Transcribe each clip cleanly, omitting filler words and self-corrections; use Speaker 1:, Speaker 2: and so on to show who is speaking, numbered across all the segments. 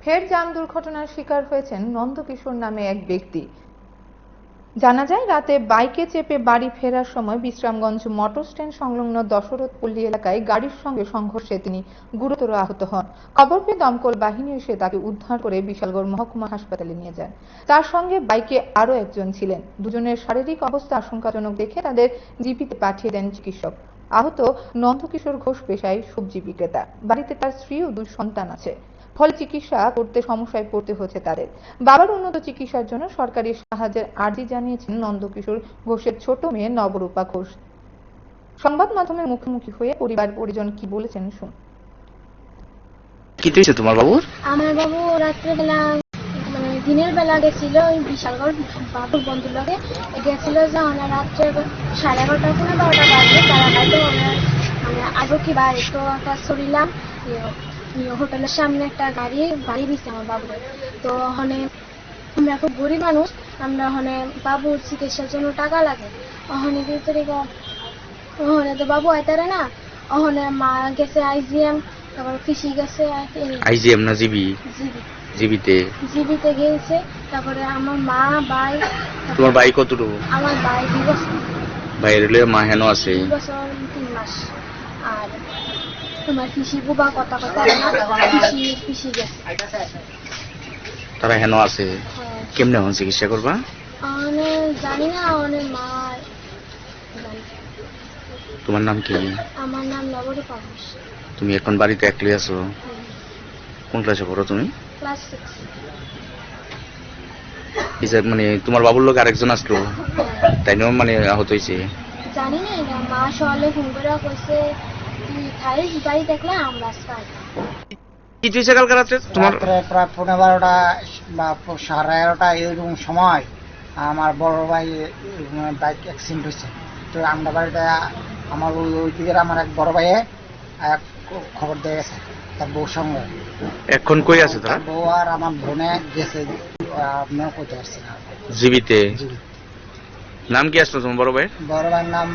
Speaker 1: ফের যান দুর্ঘটনার শিকার হয়েছেন নন্দকিশোর নামে এক ব্যক্তি। জানা যায়, রাতে বাইকে চেপে বাড়ি ফেরার সময় বিশ্রামগঞ্জ মোটর স্ট্যান্ড সংলগ্ন দশরথপল্লী এলাকায় গাড়ির সঙ্গে সংঘর্ষে তিনি গুরুতর আহত হন। খবর পেয়ে দমকল বাহিনী এসে তাকে উদ্ধার করে বিশালগড় মহকুমা হাসপাতালে নিয়ে যায়। তার সঙ্গে বাইকে আরও একজন ছিলেন। দুজনের শারীরিক অবস্থা আশঙ্কাজনক দেখে তাদের জিপিতে পাঠিয়ে দেন চিকিৎসক। আহত নন্দকিশোর ঘোষ পেশায় সবজি বিক্রেতা। বাড়িতে তার স্ত্রী ও 2 সন্তান আছে। ফলে চিকিৎসা করতে সমস্যায় পড়তে হচ্ছে তাদের। বাবার উন্নত চিকিৎসার জন্য সরকারি সাহায্যের আর্জি জানিয়েছেন নন্দকিশোর ঘোষের ছোট মেয়ে নবরূপা ঘোষ। সংবাদ মাধ্যমের মুখোমুখি হয়ে পরিবার পরিজন কি বলেছেন শুন।
Speaker 2: কি হয়েছে তোমার বাবুর?
Speaker 3: আমার বাবু রাত্রেবেলা দিনের বেলা গেছিল ওই বিশালগড় বাবুর বন্ধুর লগে গেছিল, যে রাত্রে 11:30 12টা বাজে তারা হয়তো আগে কি বাড়ি তো একটা সরিলাম হোটেলের সামনে একটা গাড়ি দিচ্ছে আমার বাবুর। তো ওখানে আমরা খুব গরিব মানুষ, আমরা ওখানে বাবুর চিকিৎসার জন্য টাকা লাগে। ওখানে ভিতরে ওখানে তো বাবু আইতারে না, ওখানে মা গেছে আইজিএম, তারপর পিসি গেছে
Speaker 2: আইজিএম না জিবি? জিবিতে
Speaker 3: গেছে। তারপরে আমার মা ভাই।
Speaker 2: তোমার ভাই কতটুকু?
Speaker 3: আমার ভাই 2 বছর।
Speaker 2: ভাইয়ের হলে মা হেন আছে
Speaker 3: 2 বছর 3 মাস। আর তোমার পিসি বুবা কথা পিসি গেছে,
Speaker 2: তারা হেন আছে। কেমনে হন চিকিৎসা করবা?
Speaker 3: জানি না, অনেক মা।
Speaker 2: তোমার নাম কি?
Speaker 3: আমার নাম নবরূপা ঘোষ।
Speaker 2: তুমি এখন বাড়িতে একলাই আছো? কোন ক্লাসে পড়ো তুমি?
Speaker 3: ক্লাস 6।
Speaker 2: মানে তোমার বাবুর লোক আরেকজন আসলো, তাই না? মানে আহত হয়েছে
Speaker 3: জানি না, এটা মা সকালে ফোন করে কইছে তুই খাইস বাড়ি দেখলে আমরা আসতাম।
Speaker 2: কি হয়েছে কালকে রাতে তোমার?
Speaker 4: প্রায় 12:15 বা 11:30 এরকম সময় আমার বড় ভাই বাইক অ্যাক্সিডেন্ট হয়েছে। তো আমরা বাড়িতে আমার ওই দিকের আমার এক বড় ভাইয়ে খবর দিয়ে গেছে তার বউর সঙ্গে।
Speaker 2: এখন কই আছে তারা?
Speaker 4: বউ আর আমার বোনে গেছে, আপনার কইতে পারছি না।
Speaker 2: জীবিতে? নাম কি আসলো তোমার বড় ভাই?
Speaker 3: বড় ভাইয়ের
Speaker 4: নাম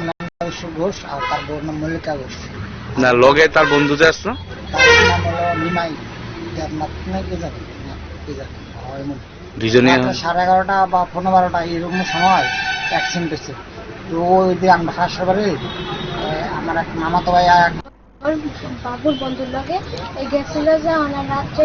Speaker 4: ঘোষ আর তার বউর নাম মল্লিকা ঘোষ।
Speaker 2: না, লগে তার বন্ধু যে আসলো
Speaker 4: তার নাম হলো নিমাই।
Speaker 2: দুজনে
Speaker 4: 11:30 বা 11:15 এরকম সময় অ্যাক্সিডেন্ট হয়েছে। তো ওই দিয়ে আমরা হাসপাতালে আমার এক মামাতো ভাই
Speaker 3: বাবুর বন্ধুর লগে গেছিল, যে রাত্রে